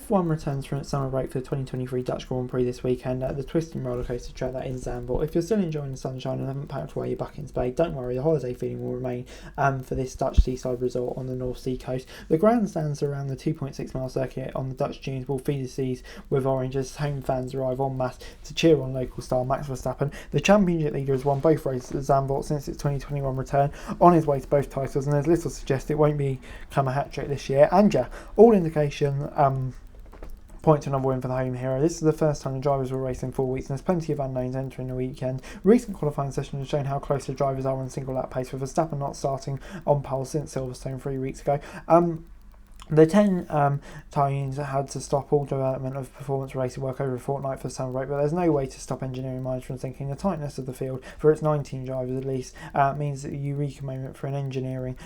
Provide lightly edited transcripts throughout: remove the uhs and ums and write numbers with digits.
F1 returns from its summer break for the 2023 Dutch Grand Prix this weekend at the twisting rollercoaster track that is Zandvoort. If you're still enjoying the sunshine and haven't packed away your buckets bay, don't worry, the holiday feeling will remain for this Dutch seaside resort on the North Sea coast. The grandstands around the 2.6 mile circuit on the Dutch dunes will feed the seas with orange as home fans arrive en masse to cheer on local star Max Verstappen. The championship leader has won both races at Zandvoort since its 2021 return, on his way to both titles, and there's little to suggest it won't become a hat-trick this year. And yeah, all indication point to another win for the home hero. This is the first time the drivers will race in 4 weeks, and there's plenty of unknowns entering the weekend. Recent qualifying sessions have shown how close the drivers are on single lap pace, with Verstappen not starting on pole since Silverstone 3 weeks ago. The 10 tie-ins had to stop all development of performance racing work over a fortnight for the summer break, but there's no way to stop engineering minds from thinking the tightness of the field, for its 19 drivers at least, means that the Eureka moment for an engineering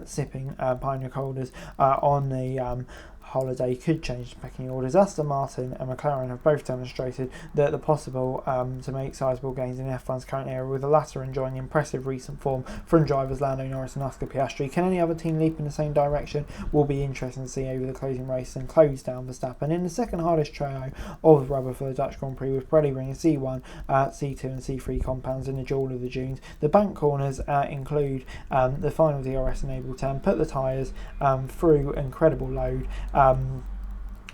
sipping pioneer holders on the holiday could change the pecking orders. Aston Martin and McLaren have both demonstrated that they're possible to make sizable gains in F1's current era, with the latter enjoying impressive recent form from drivers Lando Norris and Oscar Piastri. Can any other team leap in the same direction? Will be interesting to see over the closing race and close down Verstappen. In the second hardest trio of rubber for the Dutch Grand Prix, with Pirelli bringing C1, C2 and C3 compounds in the duel of the dunes. The bank corners include the final DRS enabled turn, put the tyres through incredible load,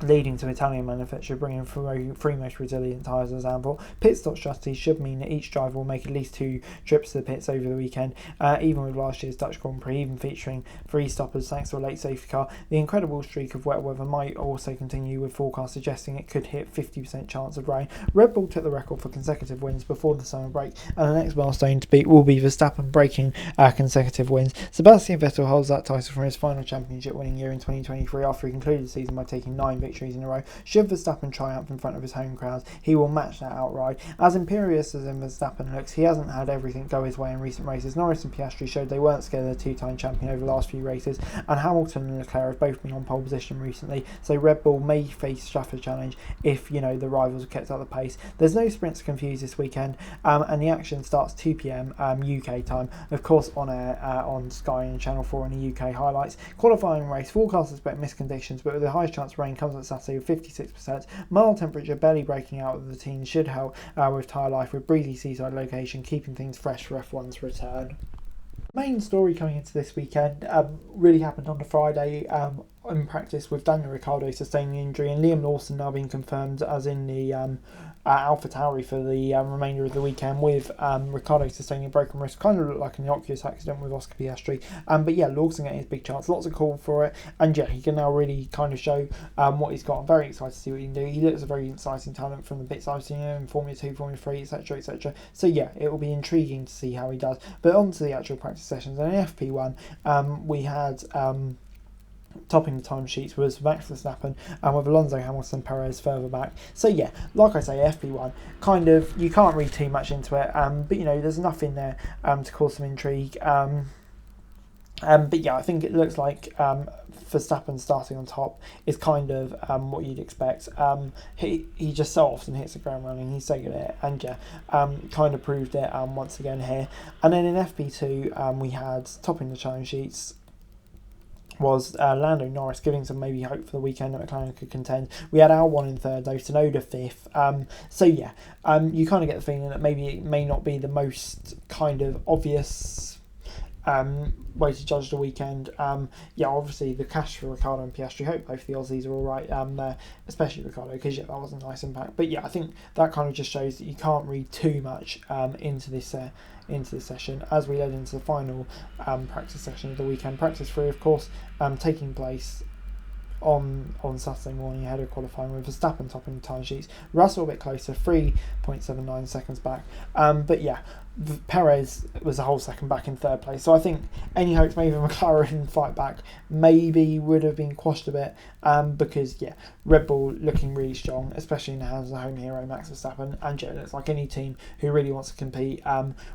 leading to Italian manufacturer bringing three most resilient tyres as Zandvoort. Pit stop strategies should mean that each driver will make at least 2 trips to the pits over the weekend, even with last year's Dutch Grand Prix even featuring 3 stoppers thanks to a late safety car. The incredible streak of wet weather might also continue, with forecasts suggesting it could hit 50% chance of rain. Red Bull took the record for consecutive wins before the summer break, and the next milestone to beat will be Verstappen breaking consecutive wins. Sebastian Vettel holds that title from his final championship winning year in 2023 after he concluded the season by taking 9 victories in a row. Should Verstappen triumph in front of his home crowds, he will match that outright. As imperious as Verstappen looks, he hasn't had everything go his way in recent races. Norris and Piastri showed they weren't scared of the 2-time champion over the last few races, and Hamilton and Leclerc have both been on pole position recently, so Red Bull may face Stafford challenge if the rivals have kept up the pace. There's no sprints to confuse this weekend, and the action starts 2 p.m. UK time, of course on air on Sky and Channel 4 in the UK highlights. Qualifying race, forecasts expect missed conditions, but with the highest chance of rain comes on Saturday with 56%. Mild temperature barely breaking out of the team should help with tyre life, with breezy seaside location keeping things fresh for F1's return. Main story coming into this weekend really happened on the Friday in practice, with Daniel Ricciardo sustaining injury and Liam Lawson now being confirmed as in the AlphaTauri for the remainder of the weekend, with Ricciardo sustaining a broken wrist. Kind of looked like an innocuous accident with Oscar Piastri, but yeah, Lawson getting his big chance, lots of call for it, and yeah, he can now really kind of show what he's got. I'm very excited to see what he can do. He looks a very exciting talent from the bits I've seen him in Formula 2, Formula 3, etc, etc. So yeah, it will be intriguing to see how he does. But on to the actual practice sessions. And in FP1 we had topping the timesheets was Max Verstappen, and with Alonso, Hamilton, Perez further back. So yeah, like I say, FP1 kind of, you can't read too much into it, but there's enough in there to cause some intrigue. But yeah, I think it looks like Verstappen starting on top is kind of what you'd expect. He just so often hits the ground running. He's so good at it, and yeah, kind of proved it once again here. And then in FP2 we had topping the challenge sheets was Lando Norris, giving some maybe hope for the weekend that McLaren could contend. We had Albon in third, though, Tsunoda fifth. So yeah, you kind of get the feeling that maybe it may not be the most kind of obvious way to judge the weekend. Yeah, obviously the cash for Ricciardo and Piastri. Hope both the Aussies are all right, especially Ricciardo, because yeah, that was a nice impact. But yeah, I think that kind of just shows that you can't read too much into this session. As we led into the final practice session of the weekend, practice 3 of course taking place on Saturday morning ahead of qualifying, with Verstappen topping the timesheets, Russell a bit closer, 3.79 seconds back, but yeah, Perez was a whole second back in third place. So I think any hopes maybe McLaren fight back maybe would have been quashed a bit, because yeah, Red Bull looking really strong, especially in the hands of the home hero Max Verstappen, and yeah, it's like any team who really wants to compete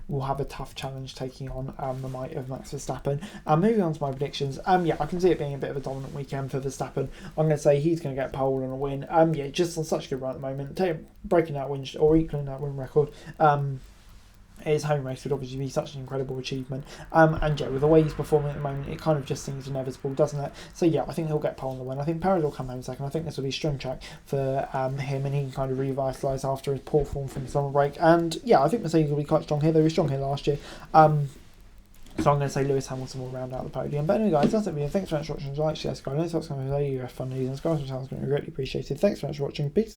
will have a tough challenge taking on the might of Max Verstappen. Moving on to my predictions, yeah, I can see it being a bit of a dominant weekend for Verstappen. I'm going to say he's going to get pole and a win. Yeah, just on such a good run at the moment, breaking that win or equaling that win record. his home race would obviously be such an incredible achievement. And yeah, with the way he's performing at the moment, it kind of just seems inevitable, doesn't it? So yeah, I think he'll get pole on the win. I think Perez will come home second. I think this will be a strong track for him, and he can kind of revitalise after his poor form from the summer break. And yeah, I think Mercedes will be quite strong here. They were strong here last year. So I'm going to say Lewis Hamilton will round out the podium. But anyway, guys, that's it. Thanks so much for watching. Like, share, subscribe. Let's talk some of your fun news and scores, which sounds going to be greatly appreciated. Thanks so much for watching. Peace.